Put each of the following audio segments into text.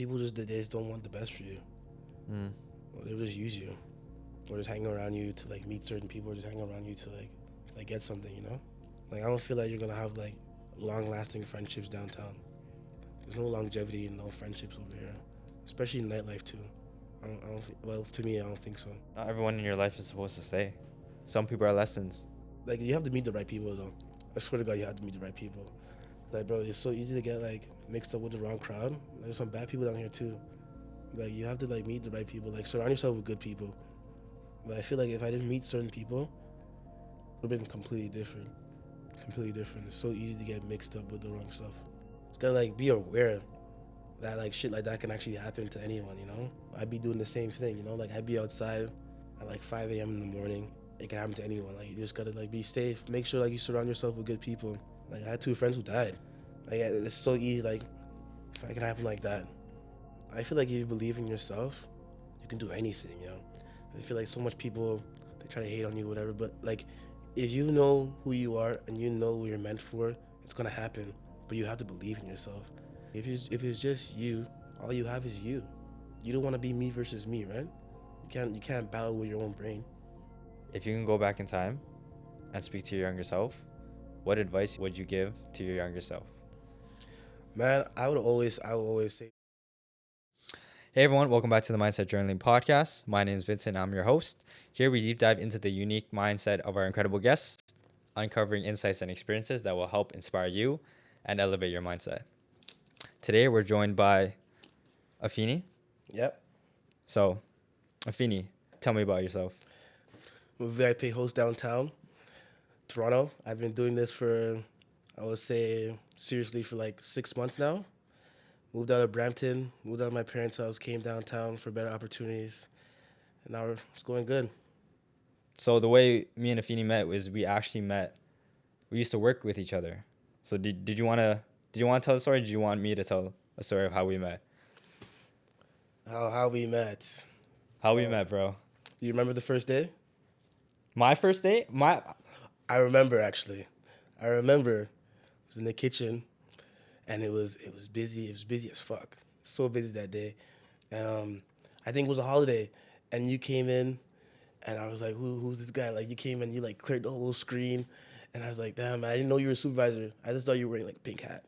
people they just don't want the best for you. Or they'll just use you, or just hang around you to like meet certain people, or just hang around you to like get something, you know? Like I don't feel like you're gonna have like long-lasting friendships downtown. There's no longevity and no friendships over here, especially in nightlife too. Well, to me, I don't think so. Not everyone in your life is supposed to stay. Some people are lessons. Like you have to meet the right people though. I swear to God, you have to meet the right people. Like bro, it's so easy to get like mixed up with the wrong crowd. There's some bad people down here too. Like you have to like meet the right people. Like surround yourself with good people. But I feel like if I didn't meet certain people, it would have been completely different. Completely different. It's so easy to get mixed up with the wrong stuff. It's gotta like be aware that like shit like that can actually happen to anyone, you know? I'd be doing the same thing, you know? Like I'd be outside at like 5 a.m. in the morning. It can happen to anyone. Like you just gotta like be safe. Make sure like you surround yourself with good people. Like I had 2 friends who died. Like it's so easy. Like if it can happen like that. I feel like if you believe in yourself, you can do anything. You know. I feel like so much people they try to hate on you, whatever. But like if you know who you are and you know what you're meant for, it's gonna happen. But you have to believe in yourself. If it's just you, all you have is you. You don't want to be me versus me, right? You can't battle with your own brain. If you can go back in time and speak to your younger self, what advice would you give to your younger self? Man, I would always say. Hey everyone, welcome back to the Mindset Journaling podcast. My name is Vincent, I'm your host. Here we deep dive into the unique mindset of our incredible guests, uncovering insights and experiences that will help inspire you and elevate your mindset. Today we're joined by Afeni. Yep. So, Afeni, tell me about yourself. I'm a VIP host downtown Toronto. I've been doing this for, I would say, seriously for like 6 months now. Moved out of Brampton, moved out of my parents' house, came downtown for better opportunities, and now it's going good. So the way me and Afeni met was we used to work with each other. So did you want to tell the story? Or did you want me to tell a story of how we met? How we met. How we met, bro. Do you remember the first day? My first date? I remember actually. I remember. I was in the kitchen, and it was busy. It was busy as fuck. So busy that day, and I think it was a holiday, and you came in, and I was like, who's this guy? Like you came in, you like cleared the whole screen, and I was like, damn, I didn't know you were a supervisor. I just thought you were wearing like a pink hat.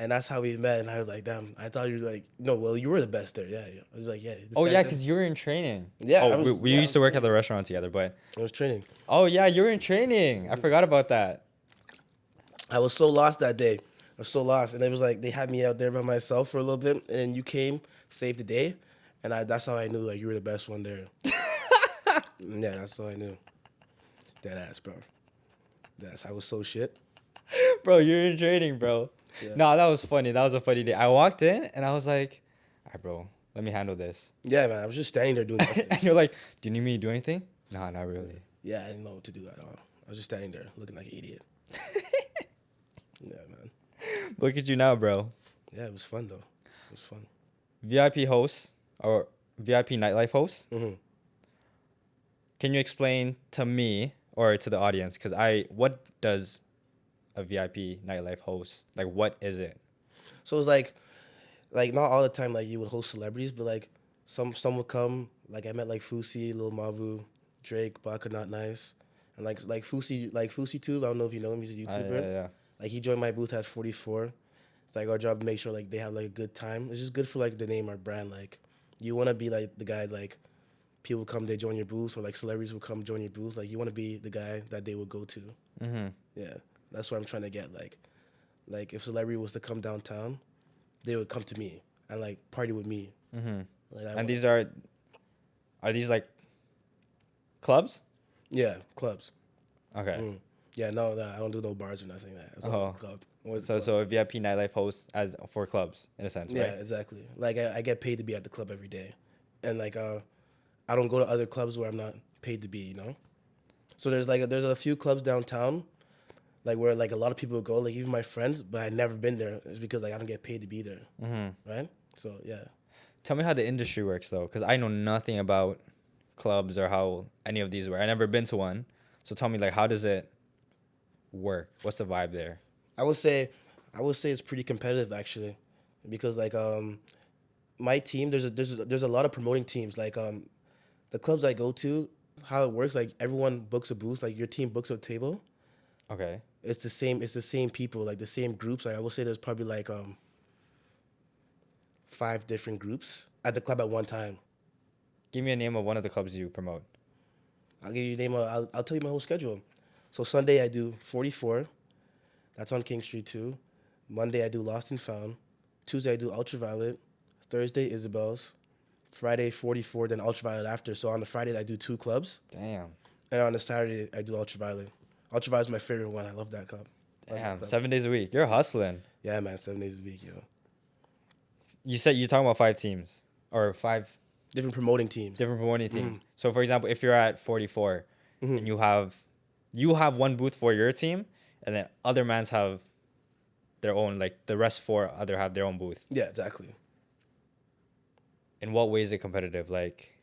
And that's how we met, and I was like, damn, I thought you were like, no, well, you were the best there, yeah. I was like, yeah. Oh, yeah, because you were in training. Yeah. Oh, we used to work at the restaurant together, but... I was training. Oh, yeah, you were in training. I forgot about that. I was so lost that day. I was so lost, and it was like, they had me out there by myself for a little bit, and you came, saved the day, and that's how I knew, like, you were the best one there. Yeah, that's how I knew. Deadass, bro. I was so shit. Bro, you're in training, bro. Yeah. No, that was funny. That was a funny day. I walked in and I was like, all right, bro, let me handle this. Yeah, man. I was just standing there doing nothing. And you're like, do you need me to do anything? No, not really. Yeah, I didn't know what to do at all. I was just standing there looking like an idiot. Yeah, man. Look at you now, bro. Yeah, it was fun, though. It was fun. VIP host or VIP Nightlife Host. Mm-hmm. Can you explain to me or to the audience? Because what does a VIP Nightlife Host, like, what is it? So it's like not all the time like you would host celebrities, but like some would come. Like I met like Fusi, Lil Mavu, Drake, Baka Not Nice, and like Fusi too. I don't know if you know him. He's a YouTuber. Yeah. Like he joined my booth at 44. It's like our job to make sure like they have like a good time. It's just good for like the name, our brand. Like you want to be like the guy like people come, they join your booth, or like celebrities will come join your booth. Like you want to be the guy that they would go to. Mm-hmm. Yeah, that's what I'm trying to get. Like if celebrity was to come downtown, they would come to me and like party with me. Mm-hmm. Like, and these are these like clubs? Yeah, clubs. Okay. Mm. Yeah, no, I don't do no bars or nothing like that. It's a club. So a VIP Nightlife Host as for clubs in a sense, right? Yeah, exactly. Like I get paid to be at the club every day, and like I don't go to other clubs where I'm not paid to be. You know, so there's a few clubs downtown, like where like a lot of people go, like even my friends, but I've never been there. It's because like I don't get paid to be there, right? So yeah. Tell me how the industry works though, because I know nothing about clubs or how any of these work. I never been to one, so tell me like how does it work? What's the vibe there? I would say it's pretty competitive actually, because like my team, there's a lot of promoting teams. Like the clubs I go to, how it works, like everyone books a booth, like your team books a table. Okay. It's the same people, like the same groups. Like I will say there's probably like 5 different groups at the club at one time. Give me a name of one of the clubs you promote. I'll give you a name. I'll tell you my whole schedule. So Sunday I do 44. That's on King Street too. Monday I do Lost and Found. Tuesday I do Ultraviolet. Thursday Isabel's. Friday 44, then Ultraviolet after. So on the Friday I do 2 clubs. Damn. And on the Saturday I do Ultraviolet. Ultraviolet's my favorite one. I love that club. Damn. 7 days a week. You're hustling. Yeah, man. 7 days a week, yo. You said you're talking about 5 teams or 5 Different promoting teams. different promoting teams. So for example, if you're at 44 and you have one booth for your team, and then other mans have their own, like the rest 4 other have their own booth. Yeah, exactly. In what way is it competitive? Like,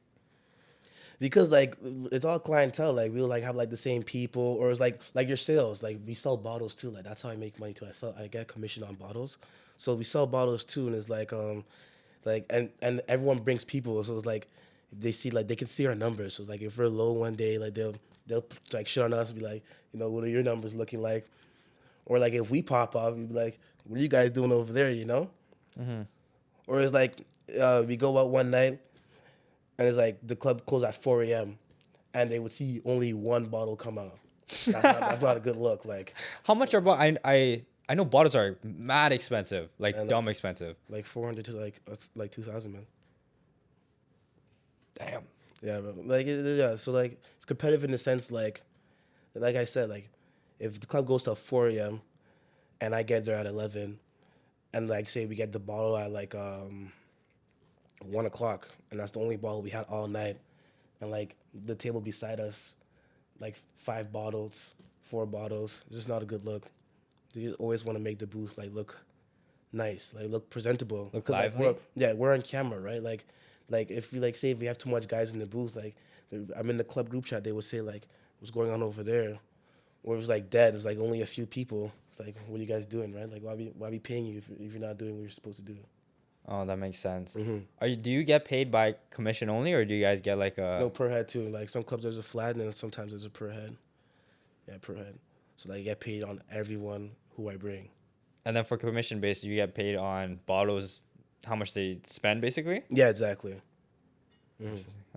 Because like it's all clientele. Like we'll like have like the same people, or it's like your sales. Like we sell bottles too. Like that's how I make money too. I get commission on bottles, so we sell bottles too. And it's like and everyone brings people. So it's like they see like they can see our numbers. So it's like if we're low one day, like they'll like shit on us and be like, you know, what are your numbers looking like? Or like if we pop off, we'd be like, what are you guys doing over there? You know? Or it's like we go out one night. And it's like the club closed at 4 a.m. and they would see only one bottle come out. That's not a good look. Like how much are I know bottles are mad expensive, like dumb expensive. like 400 to like 2,000, man. Damn. Yeah, bro. Like yeah. So like it's competitive in the sense like I said, like if the club goes till 4 a.m. and I get there at 11, and like say we get the bottle at like 1 o'clock, and that's the only bottle we had all night, and like the table beside us, like 5 bottles, 4 bottles. It's just not a good look. You always want to make the booth like look nice, like look presentable. Look lively. lively. We're on camera, right? Like if we like say if we have too much guys in the booth, like I'm in the club group chat, they would say like what's going on over there, or if it's like dead, it's like only a few people. It's like what are you guys doing, right? Like why be paying you if you're not doing what you're supposed to do? Oh, that makes sense. Do you get paid by commission only, or do you guys get like a... No, per head too. Like some clubs there's a flat, and then sometimes there's a per head. Yeah, per head. So like I get paid on everyone who I bring. And then for commission based, you get paid on bottles, how much they spend basically? Yeah, exactly.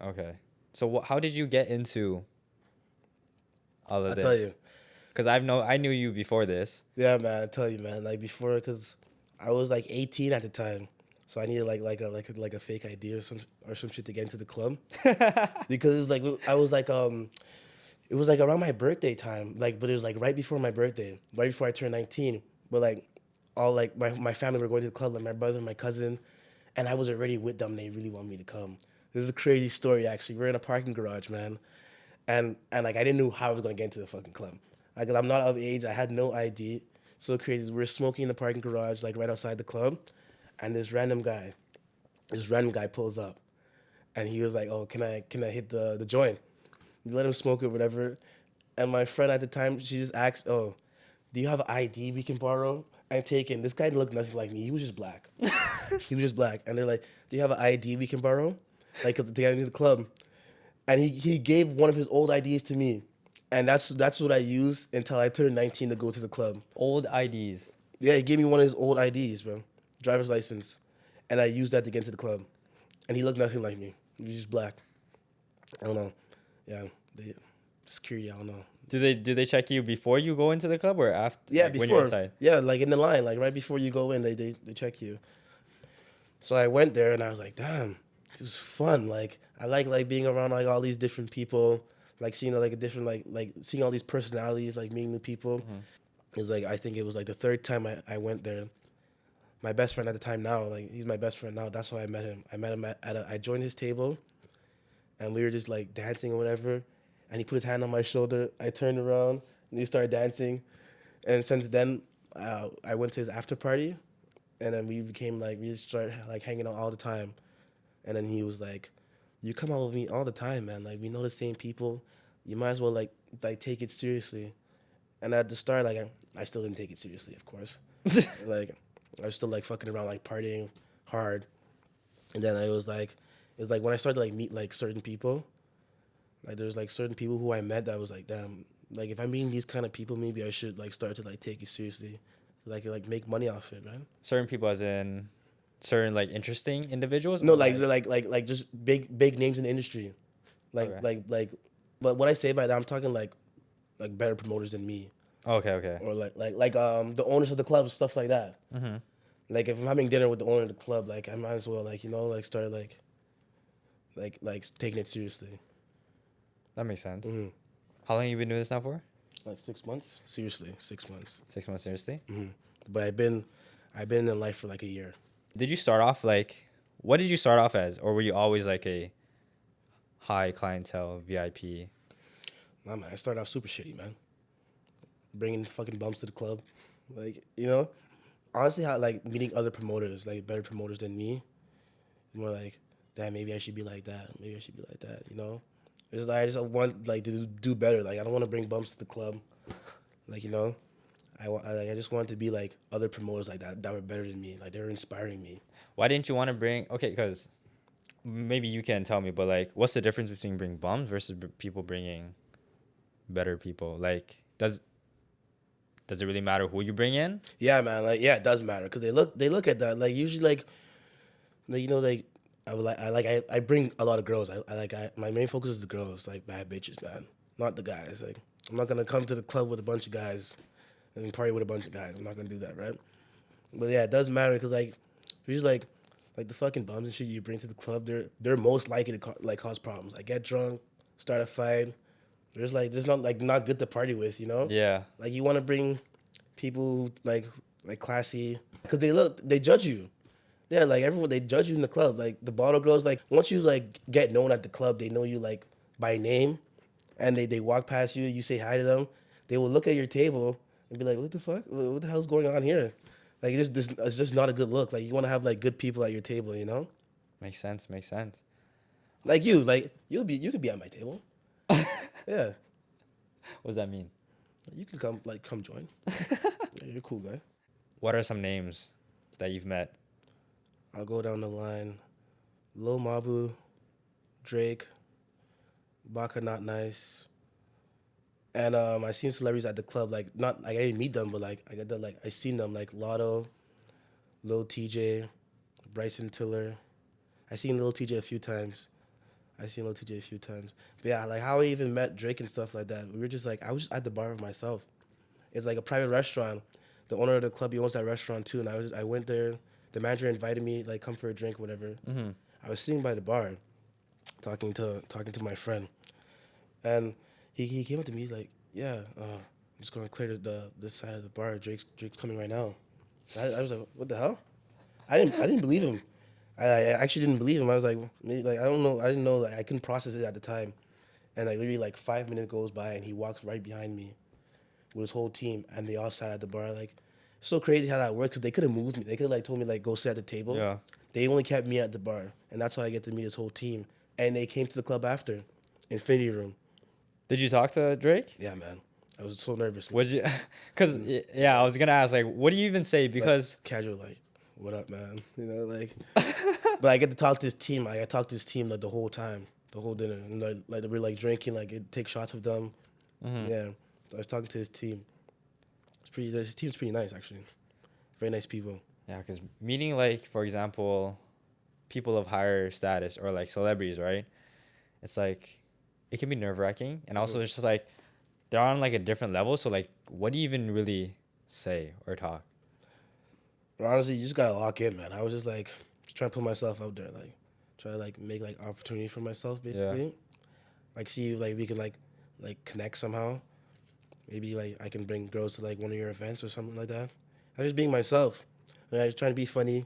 Okay. So how did you get into all of this? I'll tell you. Because I knew you before this. Yeah, man. I tell you, man. Like before, because I was like 18 at the time. So I needed like a fake ID or some shit to get into the club, because it was like it was like around my birthday time, like, but it was like right before my birthday, right before I turned 19. But like all like my family were going to the club, like my brother, my cousin, and I was already with them. They really wanted me to come. This is a crazy story actually. We're in a parking garage, man, and like I didn't know how I was gonna get into the fucking club. Like I'm not of age, I had no ID. So crazy. We're smoking in the parking garage, like right outside the club. And this random guy pulls up, and he was like, "Oh, can I hit the joint?" We let him smoke it, whatever. And my friend at the time, she just asked, "Oh, do you have an ID we can borrow and take in?" This guy looked nothing like me. He was just black. He was just black. And they're like, "Do you have an ID we can borrow, like to get into the club?" And he gave one of his old IDs to me, and that's what I used until I turned 19 to go to the club. Old IDs. Yeah, he gave me one of his old IDs, bro. Driver's license, and I used that to get into the club. And he looked nothing like me. He was just black. I don't know. Yeah, security. I don't know. Do they check you before you go into the club or after? Yeah, like, before. When you're inside? Yeah, like in the line, like right before you go in, they check you. So I went there and I was like, damn, this was fun. Like I like being around like all these different people, like seeing like a different like seeing all these personalities, like meeting new people. It's like I think it was like the 3rd time I went there. My best friend at the time now, like he's my best friend now. That's how I met him. I met him I joined his table, and we were just like dancing or whatever. And he put his hand on my shoulder. I turned around and he started dancing. And since then, I went to his after party, and then we just started like hanging out all the time. And then he was like, "You come out with me all the time, man. Like we know the same people. You might as well like take it seriously." And at the start, like I still didn't take it seriously, of course. Like. I was still like fucking around, like partying hard. And then it was like when I started to like meet like certain people, like there's like certain people who I met that was like, damn, like if I'm meeting these kind of people, maybe I should like start to like take it seriously, like make money off it, man. Certain people, as in certain like interesting individuals, No, or like like like just big names in the industry, okay, like. But what I say by that, I'm talking like better promoters than me, okay, okay. or like the owners of the clubs, stuff like that. Mm-hmm. Like if I'm having dinner with the owner of the club, like I might as well like like start like taking it seriously. That makes sense. Hmm. How long you been doing this now for? Like 6 months, seriously, 6 months. 6 months, seriously. Hmm. But I've been in life for like a year. Did you start off like, what did you start off as, or were you always like a high clientele VIP? Nah, man, I started off super shitty, man. Bringing fucking bumps to the club, like honestly, how like meeting other promoters, like better promoters than me, more like, damn, maybe I should be like that. Maybe I should be like that. It's like I just want like to do better. Like I don't want to bring bumps to the club. Like I just wanted to be like other promoters like that were better than me. Like they were inspiring me. Why didn't you want to bring? Okay, because maybe you can tell me, but like, what's the difference between bringing bums versus people bringing better people? Like, does it really matter who you bring in? Yeah, man. Like yeah, it does matter because they look at that. Like usually like like I bring a lot of girls. My main focus is the girls, like bad bitches, man, not the guys. Like I'm not gonna come to the club with a bunch of guys and party with a bunch of guys. I'm not gonna do that, right? But yeah, it does matter because like usually like the fucking bums and shit you bring to the club, they're most likely to like cause problems. Like get drunk, start a fight. There's not good to party with, you know? Yeah. Like you want to bring people like classy because they judge you. Yeah, like everyone they judge you in the club. Like the bottle girls, like once you like get known at the club, they know you like by name, and they walk past you. You say hi to them. They will look at your table and be like, "What the fuck? What the hell's going on here?" Like it's just not a good look. Like you want to have like good people at your table, you know? Makes sense. Makes sense. Like you could be at my table. Yeah, What does that mean? you can come join. Yeah, you're a cool guy. What are some names that you've met? I'll go down the line. Lil Mabu, Drake, Baka Not Nice. And I seen celebrities at the club, like not like I didn't meet them, but like I seen them like Lotto, Lil TJ, Bryson Tiller. I seen Lil TJ a few times. But yeah, like how I even met Drake and stuff like that. We were just like I was just at the bar with myself. It's like a private restaurant. The owner of the club, he owns that restaurant too, and I went there. The manager invited me, like come for a drink, whatever. Mm-hmm. I was sitting by the bar, talking to my friend, and he came up to me. He's like, "Yeah, I'm just gonna clear this side of the bar. Drake's coming right now." I was like, "What the hell?" I didn't believe him. I actually didn't believe him. I was like, maybe, like I don't know. I didn't know. Like I couldn't process it at the time, and like literally like 5 minutes goes by, and he walks right behind me with his whole team, and they all sat at the bar. Like, it's so crazy how that works because they could have moved me. They could have like told me like go sit at the table. Yeah. They only kept me at the bar, and that's how I get to meet his whole team. And they came to the club after, Infinity Room. Did you talk to Drake? Yeah, man. I was so nervous. Would you? Because yeah, I was gonna ask like, what do you even say? Because Like, casual, like, what up, man? Like, but I get to talk to his team. I talked to his team like the whole time, the whole dinner, and like we're like drinking, like take shots with them. mm-hmm. Yeah, I was talking to his team. His team's pretty nice actually, very nice people. Yeah, because meeting like, for example, people of higher status or like celebrities, right? It's like it can be nerve wracking, and also it's just like they're on like a different level. So like, what do you even really say or talk? But honestly, you just gotta lock in, man. I was just like trying to put myself out there, like try to like make like opportunity for myself, basically. Yeah. Like see if like we can like connect somehow. Maybe like I can bring girls to like one of your events or something like that. I'm just being myself. Like, trying to be funny,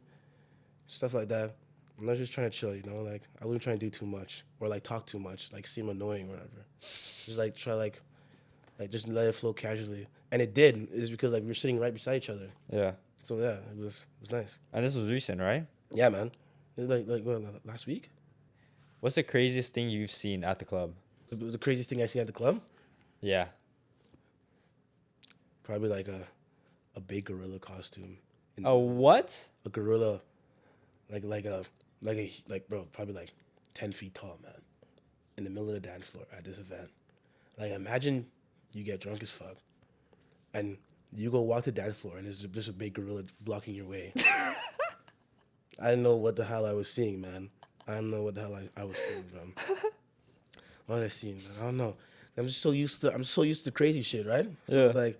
stuff like that. I'm not just trying to chill, Like I wasn't trying to do too much or like talk too much, like seem annoying or whatever. Just like try like just let it flow casually. And it did. It's because like we were sitting right beside each other. Yeah. So yeah, it was nice. And this was recent, right? Yeah, man. It was like what, last week? What's the craziest thing you've seen at the club? The craziest thing I seen at the club? Yeah. Probably like a big gorilla costume. A what? A gorilla, like like bro, probably like 10 feet tall, man, in the middle of the dance floor at this event. Like, imagine you get drunk as fuck, and you go walk the dance floor, and there's just a big gorilla blocking your way. I didn't know what the hell I was seeing, man. I don't know what the hell I was seeing, bro. What was I seeing, man? I don't know. I'm so used to crazy shit, right? So Yeah. it's like,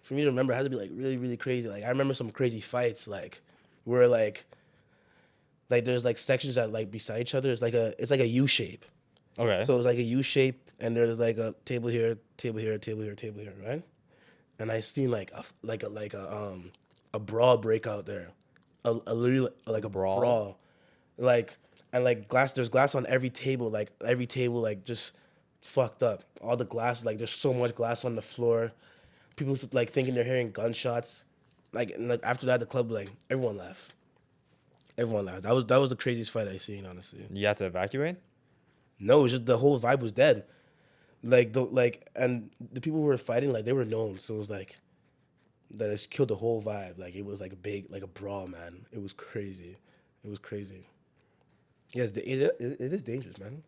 for me to remember, it has to be like really, really crazy. Like, I remember some crazy fights, like where like there's like sections that like beside each other. It's like a U shape. Okay. So it's like a U shape, and there's like a table here, table here, table here, table here, right? And I seen like a brawl break out there, a literally like a Brawl? brawl, like, and like there's glass on every table, like just fucked up. All the glass, like there's so much glass on the floor. People like thinking they're hearing gunshots, like, and like after that the club, like everyone left. Everyone left. That was the craziest fight I seen, honestly. You had to evacuate? No, it was just the whole vibe was dead. And the people who were fighting, like, they were known, so it was like that just killed the whole vibe. Like, it was like a brawl, man. It was crazy. It was crazy. Yes, it is dangerous, man.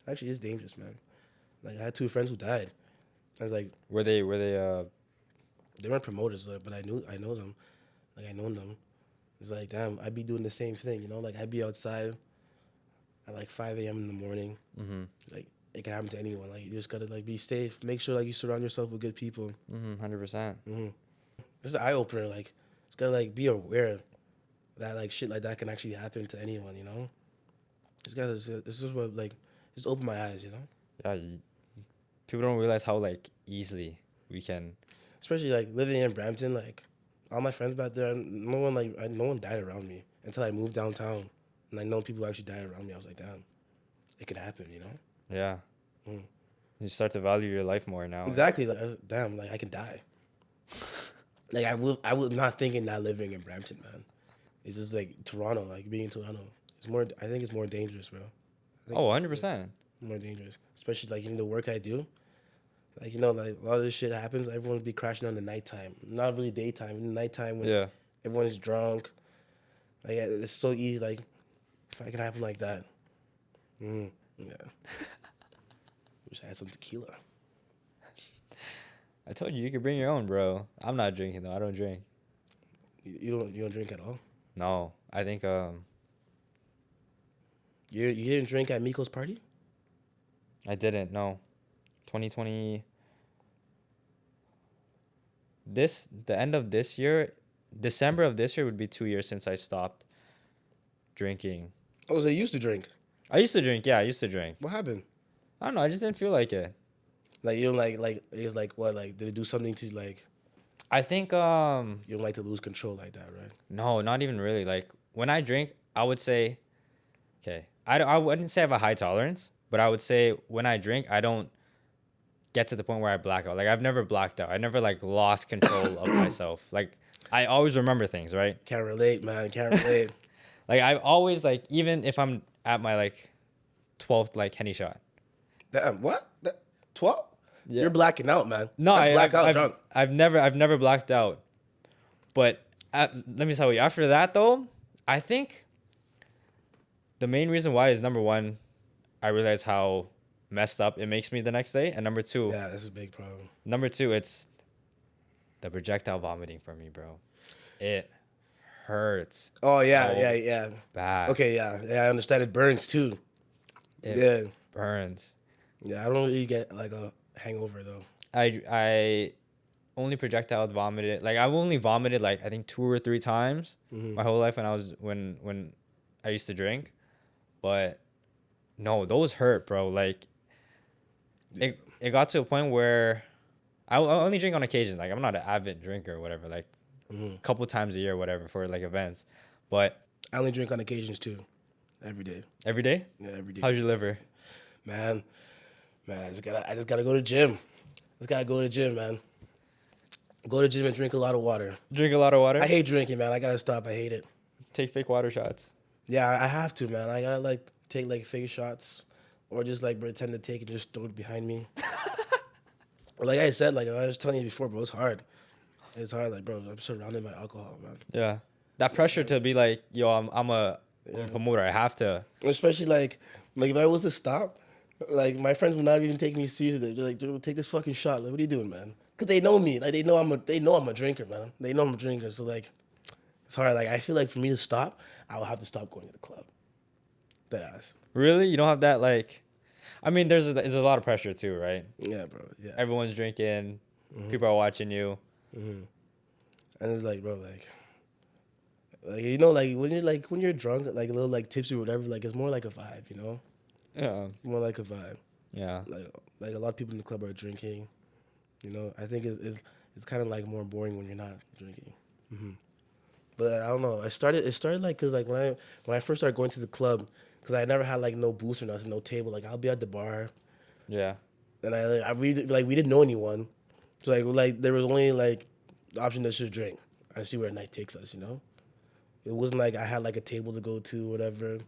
It actually is dangerous, man. Like, I had 2 friends who died. I was like, Were they they weren't promoters, but I know them. Like, I know them. It's like, damn, I'd be doing the same thing, you know? Like, I'd be outside at like 5 a.m. in the morning. Like, it can happen to anyone. Like, you just gotta like be safe. Make sure like you surround yourself with good people. 100%. This is an eye opener. Like, just gotta like be aware that like shit like that can actually happen to anyone. You know, this is what like just opened my eyes. You know, Yeah, people don't realize how like easily we can. especially like living in Brampton. Like, all my friends back there, no one died around me until I moved downtown, and I know people who actually died around me. I was like, damn, it could happen. You know. Yeah. You start to value your life more now. Exactly. Like, damn, like I could die. Like, I was not thinking that living in Brampton, man. It's just like Toronto, like being in Toronto. I think it's more dangerous, bro. Oh, 100%. More dangerous. Especially like in the work I do. Like, you know, like a lot of this shit happens, everyone be crashing on the nighttime. Not really daytime. In the nighttime when everyone's drunk. Like, it's so easy, like, if I could happen like that. Yeah. Wish I had some tequila. I told you could bring your own, bro. I'm not drinking though. I don't drink. You don't drink at all? No, I think You didn't drink at Miko's party? I didn't. No, 2020. The end of this year, December of this year would be 2 years since I stopped drinking. Oh, so you used to drink? I used to drink. Yeah, I used to drink. What happened? I don't know. I just didn't feel like it. Like, you don't like it's like what, like, did it do something to like, I think you don't like to lose control like that, right? no, not even really. Like when I drink, I would say, okay, I wouldn't say I have a high tolerance, but I would say when I drink, I don't get to the point where I black out. Like I've never blacked out. I never like lost control of myself. Like I always remember things, right? Can't relate, man. Can't relate. Like I've always like, even if I'm at my like 12th like Henny shot. Damn, what? 12? Yeah. You're blacking out, man. No, That's drunk. I've never blacked out. But let me tell you, after that though, I think the main reason why is, number one, I realize how messed up it makes me the next day, and number two, Yeah, that's a big problem. Number two, it's the projectile vomiting for me, bro. It hurts. Oh yeah. Bad. Okay, yeah, I understand. It burns too. It burns. Yeah, I don't really get like a hangover though. I only projectile vomited. Like I've only vomited like I think 2 or 3 times my whole life when I used to drink, but no, those hurt, bro. Like it got to a point where I only drink on occasion. Like I'm not an avid drinker or whatever. Like a couple times a year, or whatever, for like events. But I only drink on occasions too, every day. Every day? Yeah, every day. How's your liver? Man, I just gotta go to the gym. Just gotta go to the gym, man. Go to the gym and drink a lot of water. Drink a lot of water? I hate drinking, man. I gotta stop. I hate it. Take fake water shots. Yeah, I have to, man. I gotta like take like fake shots, or just like pretend to take and just throw it behind me. Like I said, like I was telling you before, bro, it's hard. It's hard, like, bro. I'm surrounded by alcohol, man. Yeah, that pressure to be like, yo, I'm a I'm a promoter. I have to. Especially like if I was to stop, like my friends would not even take me seriously. They're like, "Dude, take this fucking shot. Like, what are you doing, man?" Because they know me. Like they know I'm a drinker, man. They know I'm a drinker. So like, it's hard. Like I feel like for me to stop, I will have to stop going to the club. That ass. Really? You don't have that like. I mean, there's a lot of pressure too, right? Yeah, bro. Yeah. Everyone's drinking. People are watching you. And it's like, bro, like when you're drunk, like a little like tipsy or whatever, like it's more like a vibe, you know, Yeah. more like a vibe. Yeah. Like a lot of people in the club are drinking, you know. I think it's kind of like more boring when you're not drinking. But I don't know. It started like because like when I first started going to the club, because I never had like no booth or nothing, no table. Like I'll be at the bar, Yeah. and we didn't know anyone, so like there was only like the option to just drink and see where night takes us, you know. It wasn't like I had like a table to go to or whatever.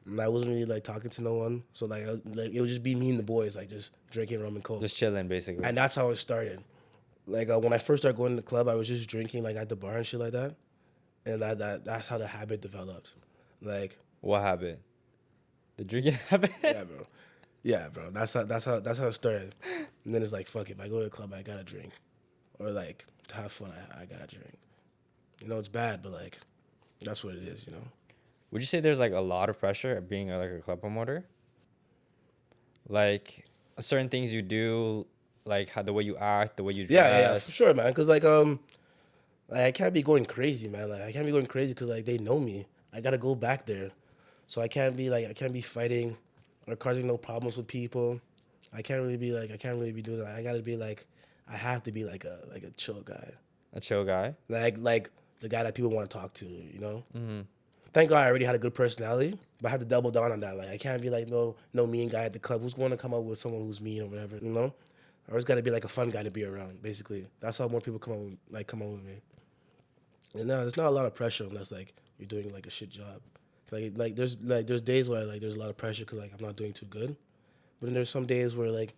And I wasn't really like talking to no one. So like it would just be me and the boys like just drinking rum and coke. Just chilling, basically. And that's how it started. Like when I first started going to the club, I was just drinking like at the bar and shit like that. And that's how the habit developed. Like What habit? The drinking habit? yeah, bro. Yeah, bro. That's how it started. And then it's like fuck, if I go to the club, I gotta drink. Or like to have fun, I gotta drink. You know, it's bad, but like that's what it is, you know. Would you say there's like a lot of pressure at being like a club promoter? Like certain things you do, like how the way you act, the way you dress. Yeah, for sure, man. Cause like I can't be going crazy, man. Like I can't be going crazy because like they know me. I gotta go back there, so I can't be fighting or causing no problems with people. I can't really be doing that. I gotta be like, I have to be like a chill guy, A chill guy. like the guy that people want to talk to, you know. Thank God I already had a good personality, but I had to double down on that. Like I can't be like no mean guy at the club who's going to come up with someone who's mean or whatever, you know. I always got to be like a fun guy to be around. Basically, that's how more people come up with me. And no, there's not a lot of pressure unless like you're doing like a shit job. There's days where like there's a lot of pressure because like I'm not doing too good, but then there's some days where like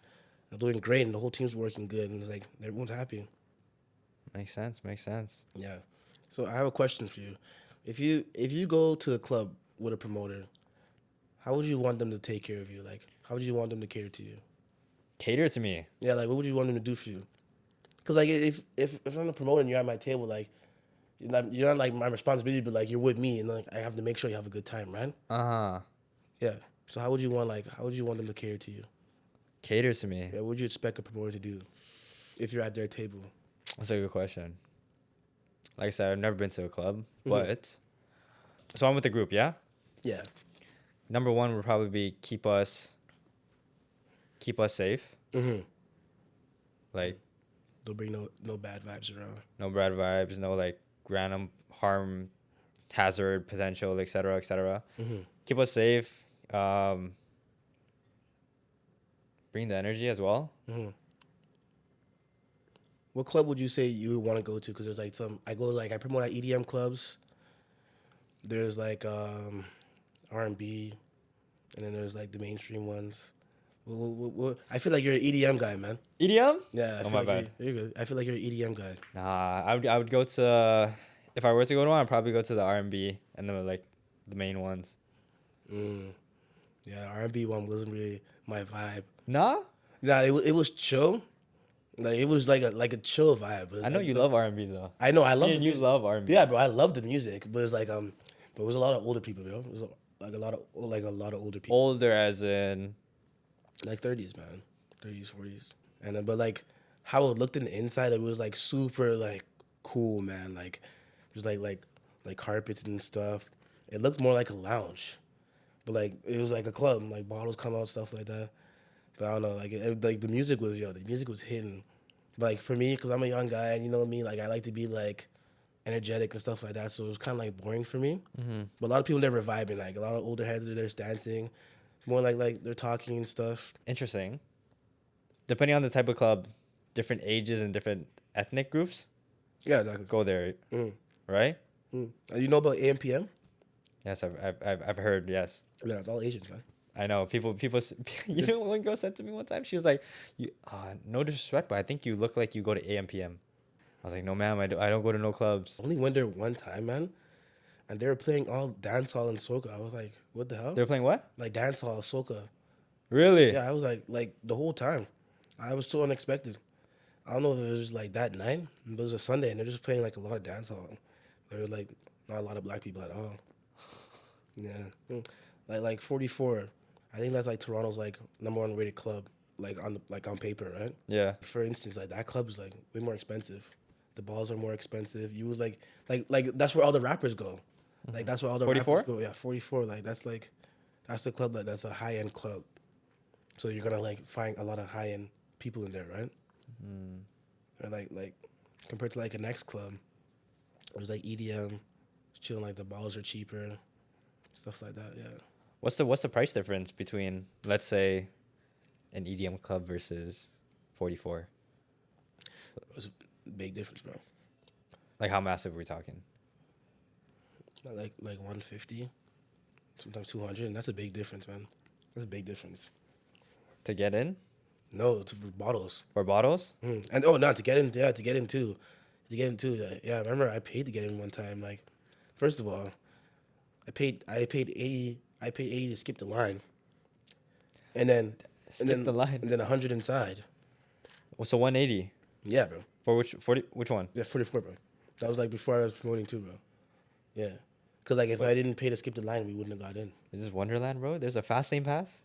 I'm doing great and the whole team's working good and it's like everyone's happy. Makes sense. Yeah. So I have a question for you. If you go to the club with a promoter, how would you want them to take care of you? Like how would you want them to cater to you? Cater to me. Yeah, like what would you want them to do for you? Because like if I'm a promoter and you're at my table, like you're not like my responsibility, but like you're with me, and like I have to make sure you have a good time, right? Yeah. So how would you want them to cater to you? Cater to me. Yeah. What would you expect a promoter to do if you're at their table? That's a good question. Like I said, I've never been to a club, but so I'm with the group, yeah? Yeah. Number one would probably be keep us safe. Like Don't bring no bad vibes around. no bad vibes, no like random harm, hazard potential, etc., etc. Keep us safe. Bring the energy as well. What club would you say you would want to go to? Because there's like I promote at EDM clubs. There's like R&B, and then there's like the mainstream ones. I feel like you're an EDM guy, man. EDM? Yeah. I Oh feel my like bad. You're good. I feel like you're an EDM guy. Nah, I would go to if I were to go to one, I'd probably go to the R&B and the like the main ones. Yeah, R&B one wasn't really my vibe. Nah? Nah, it was chill. Like it was like a chill vibe. But I know like, you love R&B though. I know I love Me the and you music. love R&B. Yeah, bro, I love the music, but it's like but it was a lot of older people, bro. It was like a lot of older people. Older as in Like 30s, man. 30s, 40s. And then, but like how it looked in the inside, it was like super like cool, man. Like there's like carpets and stuff. It looked more like a lounge. But like it was like a club, like bottles come out, stuff like that. But I don't know, like the music was hidden. But like for me, because I'm a young guy, and you know me, like I like to be like energetic and stuff like that. So it was kind of like boring for me. But a lot of people never vibing. Like a lot of older heads are there dancing, more like they're talking and stuff. interesting. Depending on the type of club, different ages and different ethnic groups Yeah, exactly. go there, right? You know about AMPM? Yes, I've heard. Yes, Yeah, it's all Asians, man. I know. People. You know, one girl said to me one time, she was like, no disrespect, but I think you look like you go to AMPM. I was like, no, ma'am, I don't go to no clubs. Only went there one time, man. and they were playing all dancehall and soca. I was like, what the hell? They're playing what? Like dancehall, soca. Really? Yeah, I was like the whole time. I was so unexpected. I don't know if it was just like that night, but it was a Sunday, and they're just playing like a lot of dancehall. There were like not a lot of black people at all. Yeah, like 44. I think that's like Toronto's like #1 rated club, on paper, right? Yeah. For instance, like that club is like way more expensive. The balls are more expensive. You was like that's where all the rappers go. Like that's where all the 44? rappers go. Yeah, 44. Like that's the club that's a high end club. So you're gonna like find a lot of high end people in there, right? Or like compared to like a next club, it was like EDM, chilling. Like the balls are cheaper, stuff like that. Yeah, What's the price difference between, let's say, an EDM club versus 44? it was a big difference, bro. Like how massive are we talking? Like 150, sometimes 200, and that's a big difference, man. That's a big difference. To get in? No, it's for bottles. For bottles? And not to get in. Yeah, to get in too. Yeah, I remember I paid to get in one time. Like, first of all, I paid 80. I paid 80 to skip the line, and then Skip the line. and then 100 inside. So 180 Yeah, bro. for which one? Yeah, 44, bro. That was like before I was promoting too, bro. Yeah, cause like if I didn't pay to skip the line, we wouldn't have got in. Is this Wonderland, bro? There's a fast lane pass?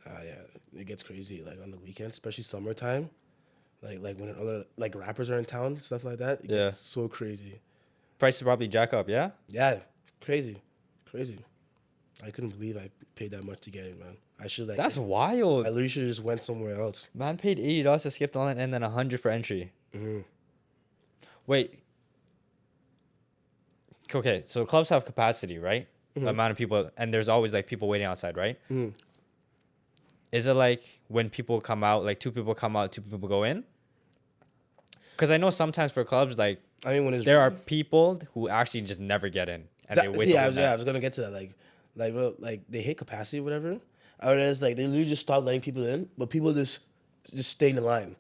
Yeah, it gets crazy like on the weekends, especially summertime. Like when other like rappers are in town, stuff like that. It gets so crazy. Prices probably jack up, yeah? Yeah, crazy. I couldn't believe I paid that much to get in, man. I should That's I wild. literally should have just went somewhere else. Man paid $80 to skip the line and then 100 for entry. Wait. Okay, so clubs have capacity, right? The amount of people, and there's always like people waiting outside, right? Is it like when people come out, like 2 people come out, 2 people go in? Because I know sometimes for clubs, like I mean, when it's there are people who actually just never get in, and they wait. I was gonna get to that. Like they hit capacity or whatever. I realized like they literally just stop letting people in, but people just stay in the line.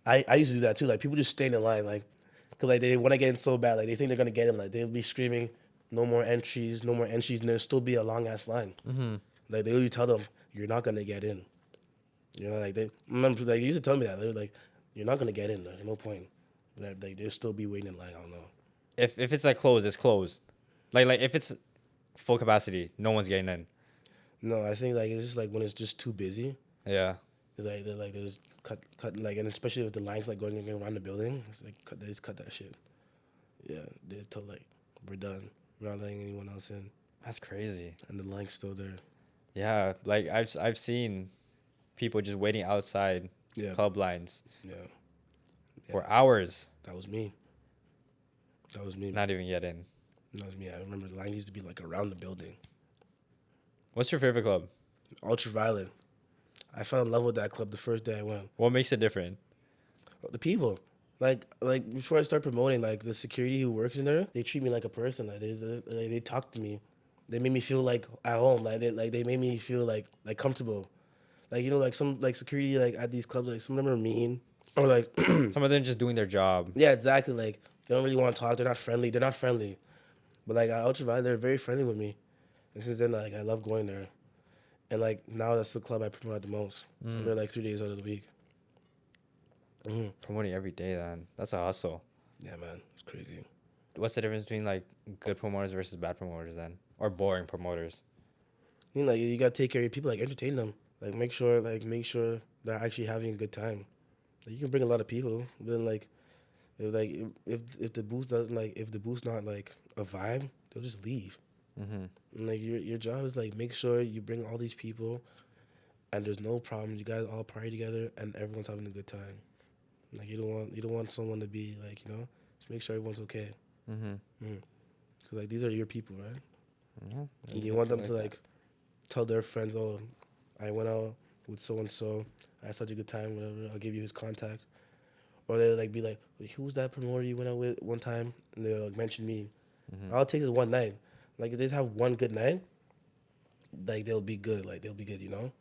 I used to do that too. Like people just stay in the line, like, cause like they want to get in so bad, like they think they're gonna get in. Like they'll be screaming, "No more entries, no more entries," and there'll still be a long ass line. Like they literally tell them, "You're not gonna get in." You know, like they remember, like they used to tell me that they were like, "You're not gonna get in. There's no point." Like they'll still be waiting in line. I don't know. If it's like closed, it's closed. Like if it's full capacity, no one's getting in. No, I think like it's just like when it's just too busy. Yeah. It's like they just cut like, and especially if the lines like going around the building, it's like they just cut that shit. Yeah, they just tell like we're done. We're not letting anyone else in, That's crazy. and the line's still there. Yeah, like I've seen people just waiting outside club lines Yeah. for hours. That was me. Not even get in. That was me. I remember the line used to be like around the building. What's your favorite club? Ultraviolet. I fell in love with that club the first day I went. What makes it different? The people. Like before I start promoting, like the security who works in there, they treat me like a person. Like they talk to me. They made me feel like at home. Like they made me feel like comfortable. Like, you know, like some like security like at these clubs, like some of them are mean or like Some of them just doing their job. yeah, exactly. Like they don't really want to talk. They're not friendly. But like at Ultraviolet, they're very friendly with me. And since then, like I love going there. And like now that's the club I promote at the most. I'm there like 3 days out of the week. Promoting every day, then. That's a hustle. Yeah, man, it's crazy. What's the difference between like good promoters versus bad promoters then? Or boring promoters? I mean, like you gotta take care of your people, like entertain them. Like make sure they're actually having a good time. Like, you can bring a lot of people, but then if the booth doesn't if the booth's not like a vibe, they'll just leave. And like your job is like make sure you bring all these people, and there's no problems. You guys all party together, and everyone's having a good time. Like you don't want someone to be like, you know, just make sure everyone's okay. Cause like these are your people, right? And you want them to like tell their friends, oh, I went out with so and so. I had such a good time. Whatever. I'll give you his contact. Or they'll like be like, who's that promoter you went out with one time? And they'll like mention me. All it takes is one night. Like if they just have one good night, like they'll be good. Like they'll be good, you know?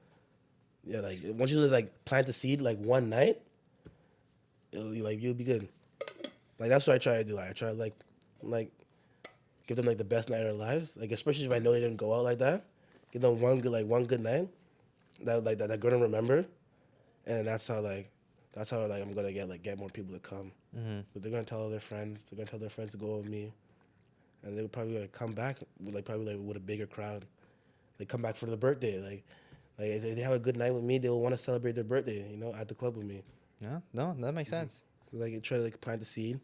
Yeah, like once you just like plant the seed like one night, you'll be good. Like that's what I try to do. Like I try to like give them like the best night of their lives. Like especially if I know they didn't go out like that, give them one good night that they're gonna remember, and that's how I'm gonna get more people to come. Mm-hmm. But they're gonna tell their friends. They're gonna tell their friends to go with me, and they'll probably come back with probably with a bigger crowd. They come back for the birthday. Like if they have a good night with me, they will want to celebrate their birthday. At the club with me. Yeah, no, that makes sense. So, like try to plant the seed.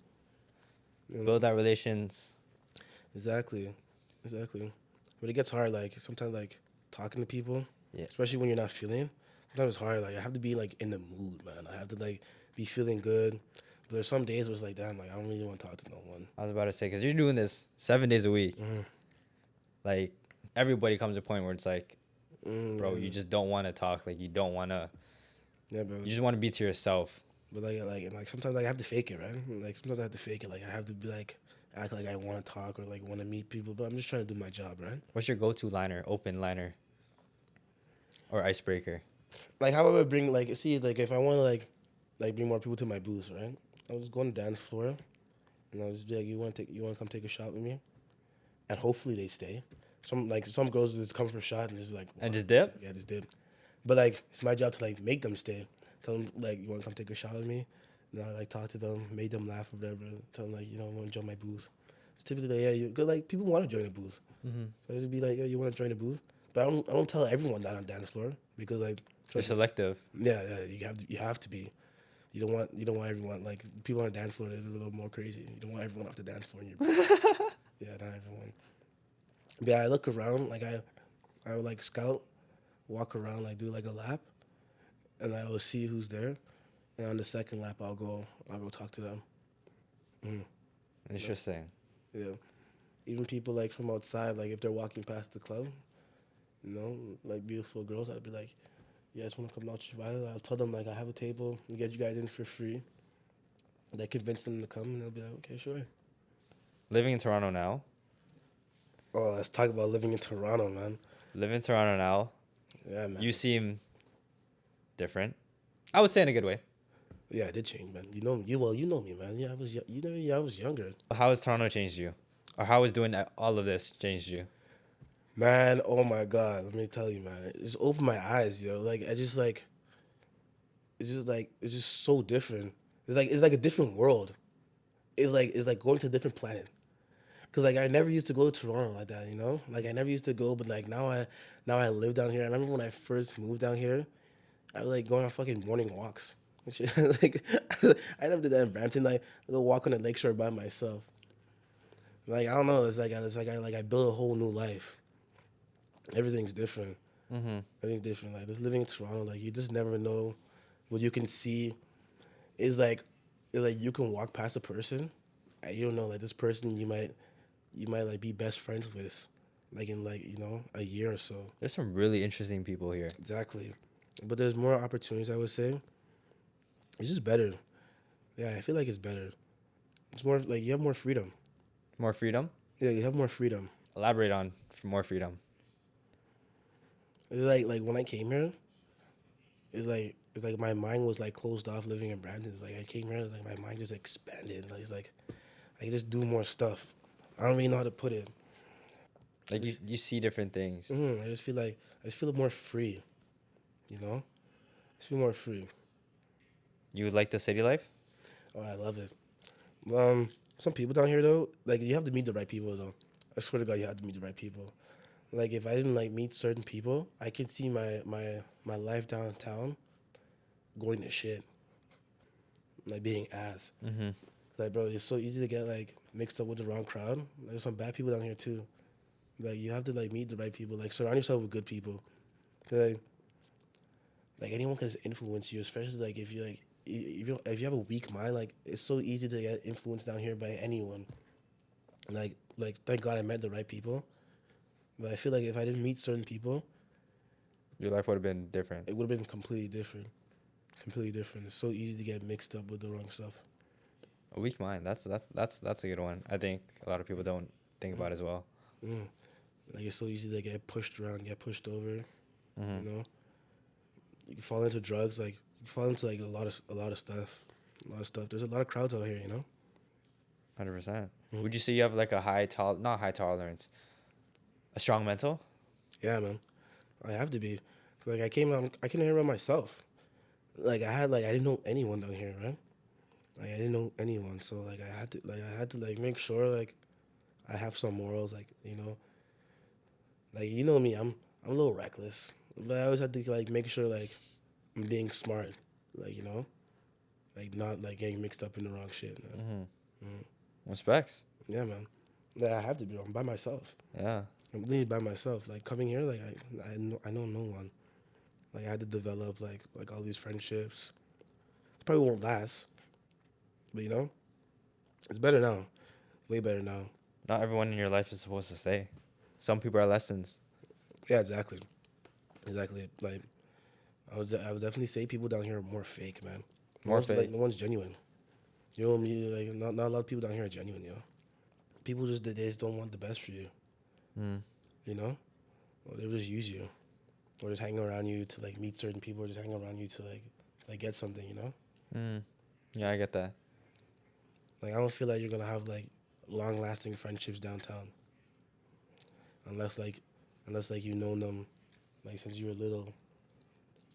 Build that relations. Exactly. But it gets hard. Like sometimes talking to people, Yeah. especially when you're not feeling. Sometimes it's hard. Like I have to be in the mood, man. I have to be feeling good. But there's some days where it's damn, I don't really want to talk to no one. I was about to say, because you're doing this 7 days a week. Mm-hmm. Like, everybody comes to a point where it's like, bro, Yeah. you just don't want to talk. Like, you don't want to. Yeah, bro. You just want to be to yourself. But sometimes I have to fake it, right? Like sometimes I have to fake it. Like I have to be act like I want to talk or want to meet people. But I'm just trying to do my job, right? What's your go-to liner, open liner, or icebreaker? Like how I would bring if I want to bring more people to my booth, right? I'll just go on the dance floor, and I'll just be like, you want to come take a shot with me, and hopefully they stay. Some girls just come for a shot and just And just dip? Yeah, just dip. But it's my job to make them stay. Tell them you want to come take a shot with me. And I talk to them, make them laugh or whatever. Tell them I want to join my booth. It's typically yeah, you good. People want to join the booth. Mm-hmm. So I just be like, you want to join the booth? But I don't tell everyone that on the dance floor because You're selective. yeah, you have to be. You don't want everyone people on the dance floor. They're a little more crazy. You don't want everyone off the dance floor. Yeah, not everyone. But yeah, I look around I would scout, walk around do a lap, and I will see who's there. And on the second lap, I'll go talk to them. Interesting. Yeah, even people from outside, if they're walking past the club, beautiful girls, I'd be like, you guys want to come out to Violet? I'll tell them I have a table and get you guys in for free. They convince them to come, and they'll be like, okay, sure. Living in Toronto now. Oh, let's talk about living in Toronto, man. Living in Toronto now. Yeah, man. You seem different. I would say in a good way. Yeah, I did change, man. You know me. Well, you know me, man. Yeah, I was younger. How has Toronto changed you? Or how has doing all of this changed you? Man, oh my God, let me tell you, man. It just opened my eyes, yo. It's just so different. It's like a different world. It's like going to a different planet. Cause I never used to go to Toronto like that, I never used to go, but now I live down here. I remember when I first moved down here, I was going on fucking morning walks. And shit. I never did that in Brampton. I go walk on the lakeshore by myself. I don't know. I built a whole new life. Everything's different. Mm-hmm. Everything's different. Just living in Toronto, you just never know what you can see. It's like you can walk past a person, and you don't know this person you might be best friends with, in a year or so. There's some really interesting people here. Exactly, but there's more opportunities. I would say it's just better. Yeah, I feel like it's better. It's more you have more freedom. More freedom? Yeah, you have more freedom. Elaborate on more freedom. It's when I came here, it's like my mind was closed off living in Brandon. It's I came here, it's my mind just expanded. It's I can just do more stuff. I don't really know how to put it. You see different things. I just feel more free. I just feel more free. You like the city life? Oh, I love it. Some people down here though, you have to meet the right people though. I swear to God, you have to meet the right people. If I didn't meet certain people, I could see my life downtown going to shit. Being ass. Mm-hmm. Bro, it's so easy to get mixed up with the wrong crowd. There's some bad people down here too. You have to meet the right people. Surround yourself with good people. Cause anyone can just influence you, especially if you if you have a weak mind. It's so easy to get influenced down here by anyone. Thank God I met the right people. But I feel if I didn't meet certain people, your life would have been different. It would have been completely different. Completely different. It's so easy to get mixed up with the wrong stuff. A weak mind. That's a good one. I think a lot of people don't think about as well. It's so easy to get pushed around, get pushed over. Mm-hmm. You can fall into drugs. You can fall into a lot of stuff. There's a lot of crowds out here. 100%. Would you say you have like a not high tolerance, a strong mental? Yeah, man. I have to be. Like I came here by myself. Like I didn't know anyone down here, right? Like I didn't know anyone, so like I had to like make sure like I have some morals, like like you know me, I'm a little reckless, but I always have to like make sure like I'm being smart, like like not like getting mixed up in the wrong shit. Man. Mm-hmm. Mm. Respects. Yeah, man. Yeah, I have to be. I'm by myself. Yeah. I'm literally by myself. Like coming here, like I know no one. Like I had to develop like all these friendships. It probably won't last, but it's better now. Way better now. Not everyone in your life is supposed to stay. Some people are lessons. Yeah, exactly. Exactly. Like I would definitely say people down here are more fake, man. More fake. No one's genuine. You know what I mean? Like not a lot of people down here are genuine, People just they just don't want the best for you, Mm. you know? Or they'll just use you. Or just hang around you to like meet certain people or just hang around you to like get something. Mm. Yeah, I get that. Like I don't feel like you're gonna have like long lasting friendships downtown. Unless like you've known them like since you were little.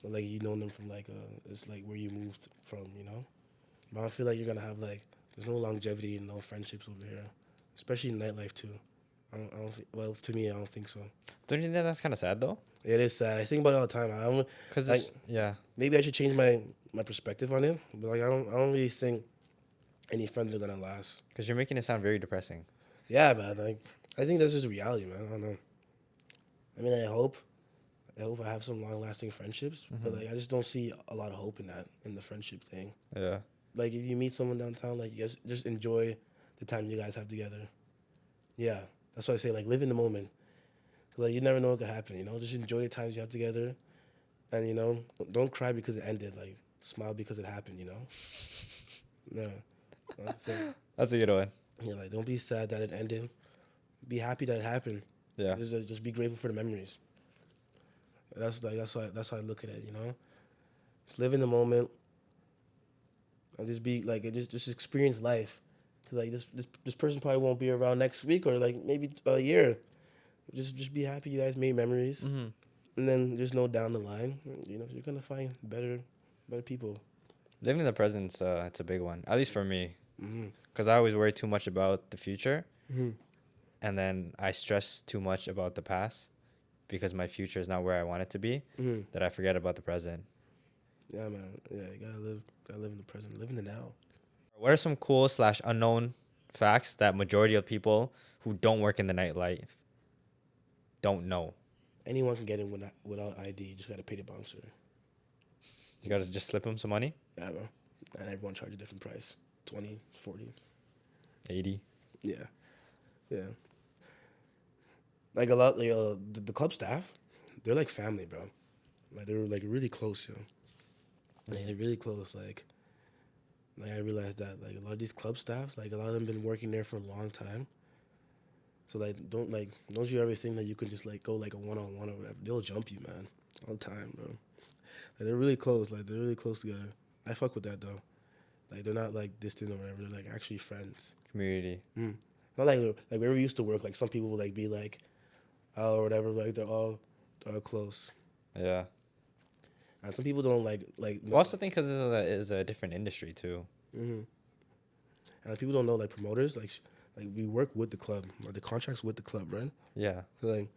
Or like you known them from like it's like where you moved from. But I feel like you're gonna have like there's no longevity and no friendships over here, especially in nightlife too. Well, to me, I don't think so. Don't you think that's kind of sad though? It is sad. I think about it all the time. I don't Cause like yeah. maybe I should change my perspective on it. But like I don't really think any friends are gonna last. Cause you're making it sound very depressing. Yeah, man. Like I think that's just reality, man. I don't know. I mean, I hope I have some long lasting friendships, but like I just don't see a lot of hope in that in the friendship thing. Yeah. Like if you meet someone downtown, like you guys just enjoy the time you guys have together. Yeah, that's why I say like live in the moment. 'Cause, like you never know what could happen. Just enjoy the times you have together, and don't cry because it ended. Like smile because it happened. Yeah, that's the thing. That's a good one. Yeah, like don't be sad that it ended. Be happy that it happened. Yeah. Just be grateful for the memories. That's how I look at it. Just live in the moment and just be like just experience life. Cause like this person probably won't be around next week or like maybe a year. Just be happy you guys made memories, Mm-hmm. and then just know down the line, you're gonna find better people. Living in the present's it's a big one. At least for me. Mm-hmm. Cause I always worry too much about the future, Mm-hmm. and then I stress too much about the past, because my future is not where I want it to be. Mm-hmm. That I forget about the present. Yeah, man. Yeah, you gotta live in the present, live in the now. What are some cool / unknown facts that majority of people who don't work in the nightlife don't know? Anyone can get in without ID. You just gotta pay the bouncer. You gotta just slip them some money. Yeah, bro. And everyone charge a different price. 20, 40. 80. Yeah. Yeah. Like a lot, like the club staff, they're like family, bro. Like they're like really close, Like they're really close. Like I realized that like a lot of these club staffs, like a lot of them been working there for a long time. So don't you ever think that you can just like go like a one-on-one or whatever? They'll jump you, man, all the time, bro. Like they're really close. Like they're really close together. I fuck with that though. Like they're not like distant or whatever. They're like actually friends. Community. Not like where we used to work. Like some people would like be like, oh or whatever. Like they're all close. Yeah. And some people don't like. I also think because this is a different industry too. Mm-hmm. And people don't know like promoters like we work with the club or the contracts with the club, right? Yeah. So, like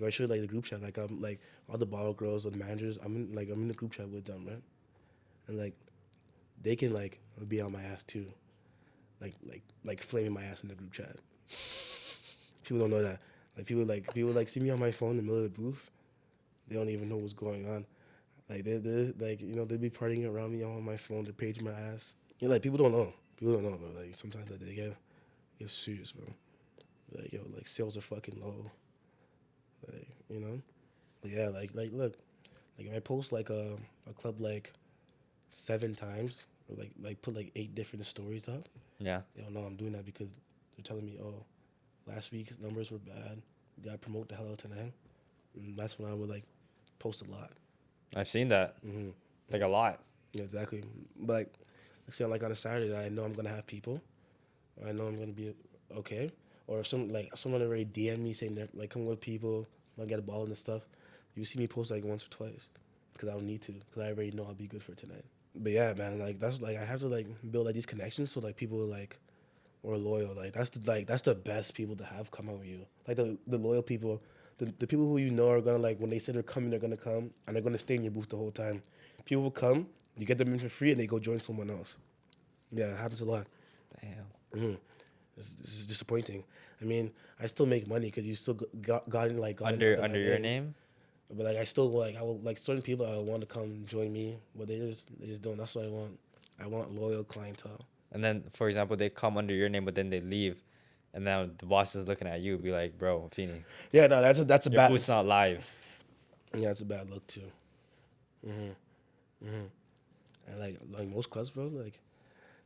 I showed like the group chat, like I'm like all the bottle girls or the managers, I'm in the group chat with them, right? And like they can like be on my ass too, like flaming my ass in the group chat. People don't know that. Like people see me on my phone in the middle of the booth, they don't even know what's going on. Like they're like they'd be partying around me on my phone, they're paging my ass. Like people don't know. People don't know, but like sometimes like, they get serious, bro. Like like sales are fucking low. Like. But yeah, like look, like if I post like a club like 7 times or like put like 8 different stories up, Yeah. they don't know I'm doing that because they're telling me, oh, last week's numbers were bad. We gotta promote the hell out tonight. And that's when I would like post a lot. I've seen that. Mm-hmm. Like a lot. Yeah, exactly. But like say like on a Saturday, I know I'm gonna have people. I know I'm gonna be okay. Or if someone already DM me saying that like come with people, I'll get a ball and stuff. You see me post like once or twice because I don't need to because I already know I'll be good for tonight. But yeah, man, like that's like I have to like build like these connections so like people like or loyal. That's the best people to have come out with you. Like the loyal people, the people who you know are gonna like when they say they're coming, they're gonna come and they're gonna stay in your booth the whole time. People will come, you get them in for free, and they go join someone else. Yeah, it happens a lot. Damn. It's disappointing. I mean, I still make money because you still got in like got in Under your name. But like I still like I will like certain people I want to come join me, but they just don't. That's what I want. I want loyal clientele. And then, for example, they come under your name, but then they leave, and now the boss is looking at you, be like, "Bro, Afeni, Yeah, no, that's a your bad. boot's not live." Yeah, that's a bad look too. And like most clubs, bro, like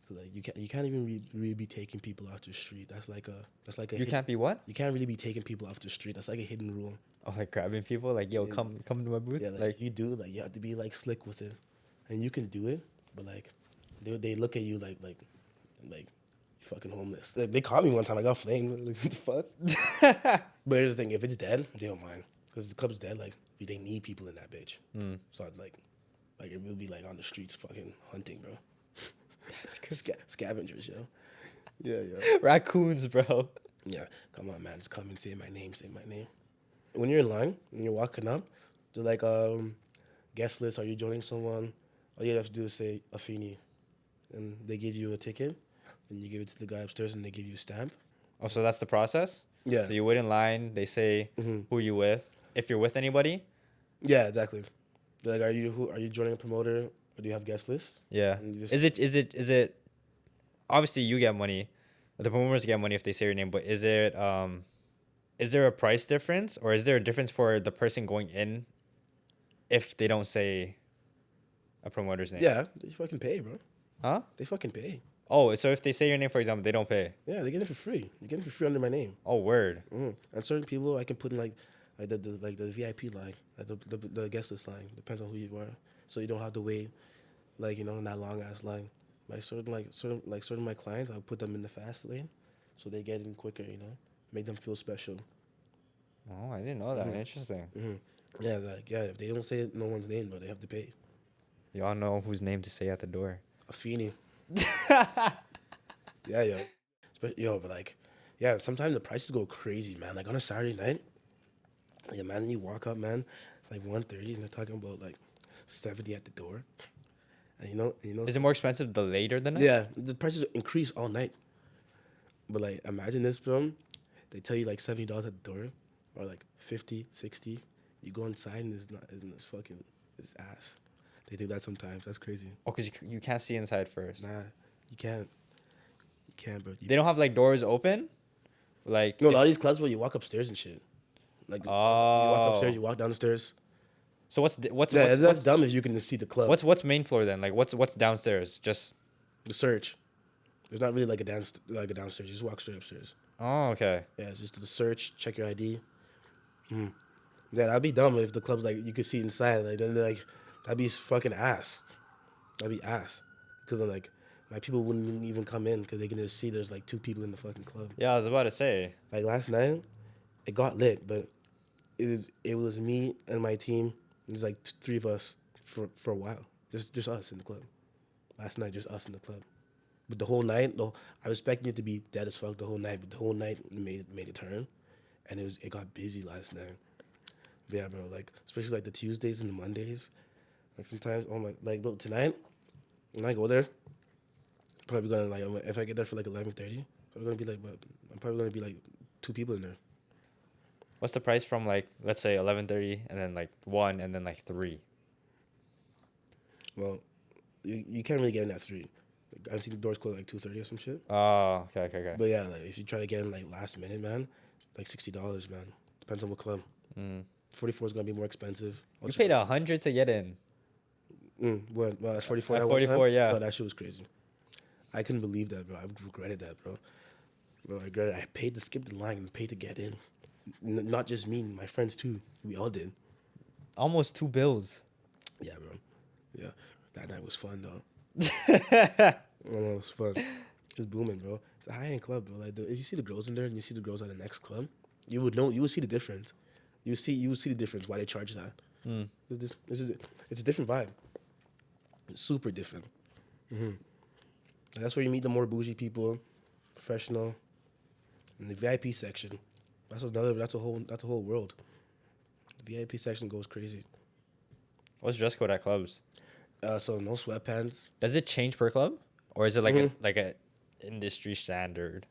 'cause, like you can't even really be taking people off the street. That's like a You can't be what? you can't really be taking people off the street. That's like a hidden rule. Oh, like grabbing people, like, "Yo, Yeah. come to my booth." Yeah, like, Like, you do like you have to be like slick with it, and you can do it, but like they look at you like you fucking homeless. They caught me one time. I got flamed. Like, what the fuck? But here's the thing: if it's dead, they don't mind because the club's dead. Like they need people in that bitch. So I'd like it will be like on the streets, fucking hunting, bro. that's good. Scavengers, yo. Yeah. Raccoons, bro. Yeah, come on, man. Just come and say my name. Say my name. When you're in line and you're walking up, they're like, guest list. Are you joining someone? All you have to do is say Afeni, and they give you a ticket, and you give it to the guy upstairs, and they give you a stamp. Oh, so that's the process. Yeah. So you wait in line. They say who you with. If you're with anybody, Yeah, exactly. They're like, are you joining a promoter or do you have guest lists? yeah. And you just- Is it? Obviously, you get money. The promoters get money if they say your name. But is it is there a price difference, or is there a difference for the person going in if they don't say a promoter's name? Yeah, they fucking pay, bro. Huh? They fucking pay. Oh, so if they say your name, for example, they don't pay. Yeah, they get it for free. You get it for free under my name. Oh, word. And certain people I can put in like the VIP line, like the guest list line. Depends on who you are, so you don't have to wait like in that long ass line. Certain of my clients, I'll put them in the fast lane, so they get in quicker. Make them feel special. Oh, I didn't know that. Interesting. Yeah, if they don't say no one's name, but they have to pay. Y'all know whose name to say at the door. Afeni. Yeah, yo. But like, yeah, sometimes the prices go crazy, man. Like on a Saturday night, yeah, man, you walk up, man, like 1:30, and they're talking about like 70 at the door. And you know. Is it more expensive the later the night? Yeah, the prices increase all night. But like, imagine this, bro. They tell you like $70 at the door, or like 50, 60. You go inside and it's fucking ass. They do that sometimes. That's crazy. Oh, because you can't see inside first. Nah, you can't. You can't, bro. They don't have like doors open? Like, No, a lot of these clubs where you walk upstairs and shit. Like, you walk upstairs, you walk down the stairs. So what's That's dumb if you can see the club. what's main floor then? Like what's downstairs? Just The search? There's not really like a downstairs. You just walk straight upstairs. oh, okay. Yeah, it's just the search, check your ID. Yeah, that'd be dumb if the club's like you could see inside. Like then like that'd be fucking ass. That'd be ass. Because then like my people wouldn't even come in because they can just see there's like 2 people in the fucking club. Yeah, I was about to say. Like last night, it got lit, but it was me and my team. It was like 3 of us for a while. Just us in the club. Last night, just us in the club. But the whole night, I was expecting it to be dead as fuck the whole night. But the whole night made a turn, and it got busy last night. But yeah, bro. Like especially like the Tuesdays and the Mondays. Like sometimes, bro, tonight when I go there, probably gonna like if I get there for like 11:30, I'm probably gonna be like 2 people in there. What's the price from like let's say 11:30 and then like 1 and then like 3? Well, you can't really get in at 3. I think the doors close like 2:30 or some shit. Oh, okay. But yeah, like if you try to get in like last minute, man, like $60, man. Depends on what club. 44 is gonna be more expensive. You paid 100 to get in. Well, that's 44. At that one 44, time? yeah. Oh, that shit was crazy. I couldn't believe that, bro. I regretted that, bro. Bro, I regretted. I paid to skip the line and paid to get in. Not just me, my friends too. We all did. Almost 2 bills. Yeah, bro. Yeah, that night was fun though. It was fun. It's booming, bro. It's a high end club, bro. Like if you see the girls in there and you see the girls at the next club, you would know. You would see the difference. You would see the difference why they charge that. Mm. It's a different vibe. It's super different. And that's where you meet the more bougie people, professional, in the VIP section. That's a whole world. The VIP section goes crazy. What's dress code at clubs? So no sweatpants. Does it change per club, or is it like Mhm. a industry standard?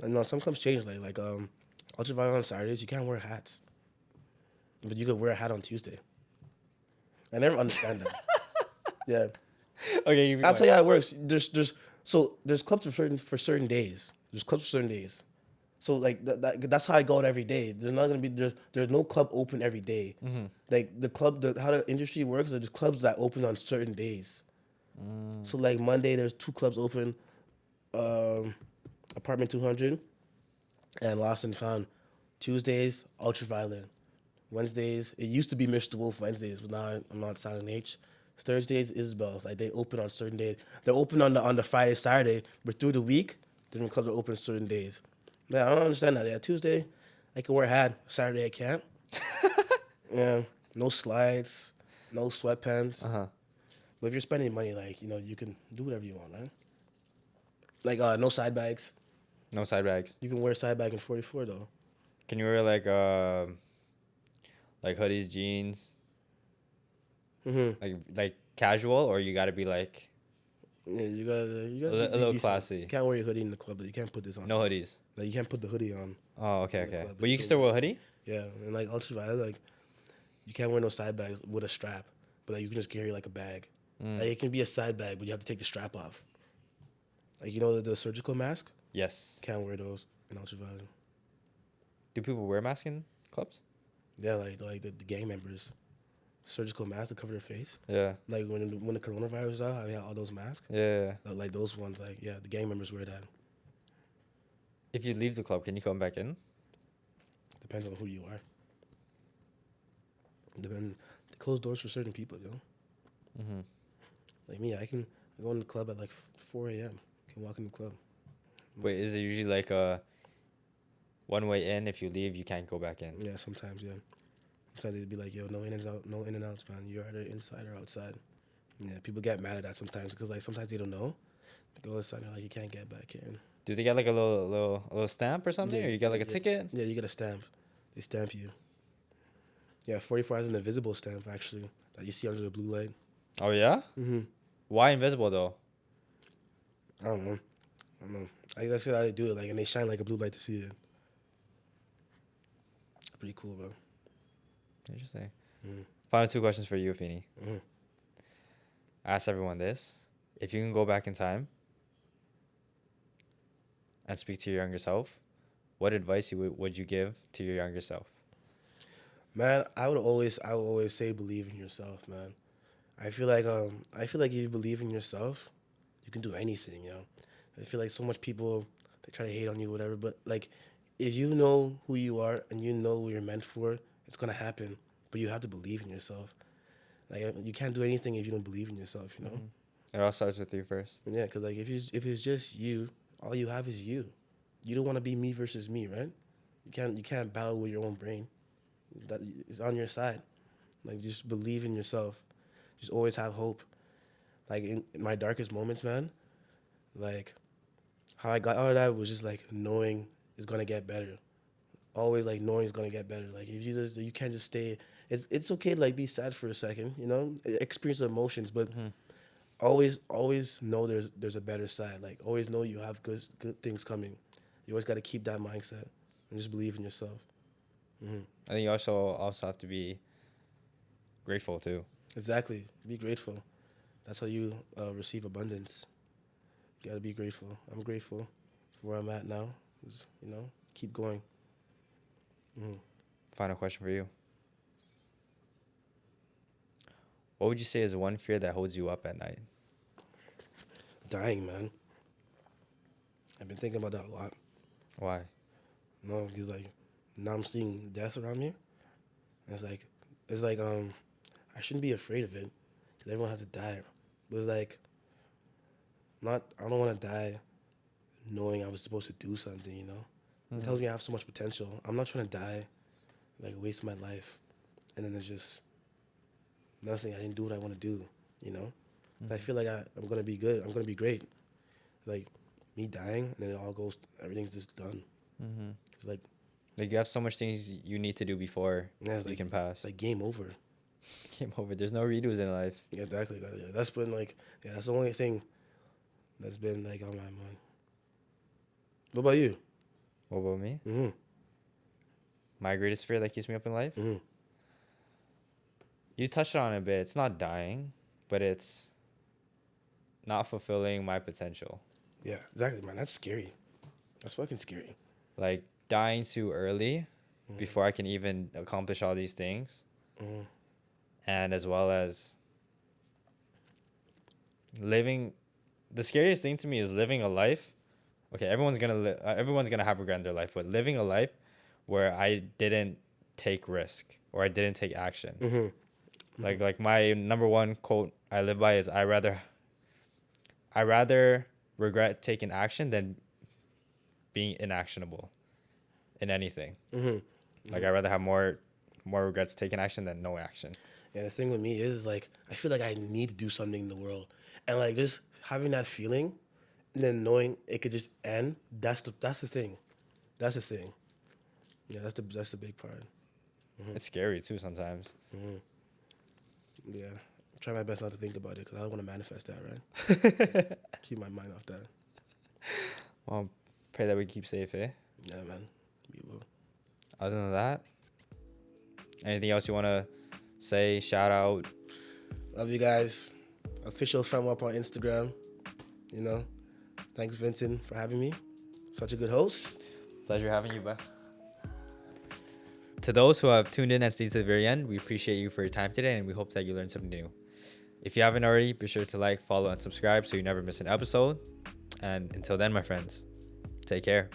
And no, some clubs change. Like ultraviolet on Saturdays, you can't wear hats, but you could wear a hat on Tuesday. I never understand that. Yeah, Okay, you mean I'll tell you how it works. There's clubs for certain days. There's clubs for certain days. So like that's how I go out every day. There's not gonna be there's no club open every day. Like how the industry works. There's clubs that open on certain days. So like Monday, there's 2 clubs open, Apartment 200 and Lost and Found. Tuesdays, Ultraviolet. Wednesdays, it used to be Mr. Wolf Wednesdays, but now I'm not Silent H. Thursdays, Isabel's. Like they open on certain days. They're open on the Friday, Saturday, but through the week, different clubs are open certain days. Man, I don't understand that. Yeah, Tuesday, I can wear a hat. Saturday, I can't. Yeah, no slides, no sweatpants. Uh-huh. But if you're spending money, like you can do whatever you want, right? Like no side bags. No side bags. You can wear a side bag in 44 though. Can you wear like hoodies, jeans, like casual, or you gotta be like Yeah, you gotta a be little decent. classy? You can't wear your hoodie in the club. You can't put this on. No hoodies. Like you can't put the hoodie on. Oh, okay, in the okay. club. But you can So- still wear a hoodie. Yeah, and like ultraviolet, like you can't wear no side bags with a strap, but like you can just carry like a bag. Like it can be a side bag, but you have to take the strap off. Like the surgical mask, Yes. can't wear those in ultraviolet. Do people wear masks in clubs? Yeah, like the gang members, surgical masks to cover their face. Yeah. Like when the coronavirus was out, I had all those masks. Yeah. Like those ones, like yeah, the gang members wear that. If you leave the club, can you come back in? Depends on who you are. They close doors for certain people, Mm-hmm. Like me, I can go in the club at like 4 a.m. Can walk in the club. Wait, is it usually like a one way in? If you leave, you can't go back in. Yeah, sometimes, yeah. Sometimes they'd be like, yo, no in and out, no in and outs, man. You're either inside or outside. Yeah, people get mad at that sometimes because like sometimes they don't know. They go inside and like you can't get back in. Do they get like a little stamp or something, Yeah, or you get like a yeah. ticket? Yeah, you get a stamp. They stamp you. Yeah, 44 has an invisible stamp actually that you see under the blue light. Oh yeah. Mm-hmm. Why invisible though? I don't know. That's how they do it. Like, and they shine like a blue light to see it. Pretty cool, bro. Interesting. Mm-hmm. Final 2 questions for you, Afeni. Mm-hmm. I ask everyone this: if you can go back in time and speak to your younger self, what advice would you give to your younger self? Man, I would always say believe in yourself, man. I feel like if you believe in yourself, you can do anything, I feel like so much people they try to hate on you, whatever, but like if you know who you are and you know what you're meant for, it's gonna happen. But you have to believe in yourself. Like you can't do anything if you don't believe in yourself, It all starts with you first. Yeah, because like if it's just you, all you have is you. You don't want to be me versus me, right? You can't battle with your own brain. That is on your side. Like just believe in yourself. Just always have hope. Like in my darkest moments, man. Like how I got out of that was just like knowing it's gonna get better. Always like knowing it's gonna get better. Like if you can't just stay. It's okay to like be sad for a second, experience the emotions, but always know there's a better side. Like always know you have good things coming. You always got to keep that mindset and just believe in yourself. I think you also have to be grateful too. Exactly. Be grateful. That's how you receive abundance. You got to be grateful. I'm grateful for where I'm at now. Just, keep going. Final question for you. What would you say is one fear that holds you up at night? Dying, man. I've been thinking about that a lot. Why? Because like now I'm seeing death around me. And it's like I shouldn't be afraid of it because everyone has to die. But it's like I don't want to die knowing I was supposed to do something, you know? It tells me I have so much potential. I'm not trying to die, like waste my life. And then there's just nothing. I didn't do what I want to do, you know? I feel like I'm going to be good. I'm going to be great. Like me dying, and then it all goes, everything's just done. It's like you have so much things you need to do before you can pass. Like game over. Game over. There's no redos in life. Yeah, exactly. Yeah, that's been like, that's the only thing that's been like on my mind. What about you? What about me? Mm-hmm. My greatest fear that keeps me up in life? Mm-hmm. You touched on it a bit. It's not dying, but it's not fulfilling my potential. Yeah, exactly, man. That's scary. That's fucking scary. Like dying too early before I can even accomplish all these things. And as well as living, the scariest thing to me is living a life. Okay, everyone's gonna have regret in their life, but living a life where I didn't take risk or I didn't take action. Like my number one quote I live by is I rather regret taking action than being inactionable in anything. Like I'd rather have more regrets taking action than no action. Yeah, the thing with me is like I feel like I need to do something in the world, and like just having that feeling, and then knowing it could just end. That's the thing. That's the thing. Yeah, that's the big part. It's scary too sometimes. Yeah, I'm trying my best not to think about it because I don't want to manifest that, right? Keep my mind off that. Well, pray that we keep safe, eh? Yeah, man. We will. Other than that, anything else you want to say, shout out? Love you guys. Official Fam Up on Instagram. You know, thanks Vincent for having me. Such a good host. Pleasure having you, bud. To those who have tuned in and stayed to the very end, we appreciate you for your time today, and we hope that you learned something new. If you haven't already, be sure to like, follow, and subscribe so you never miss an episode. And until then, my friends, take care.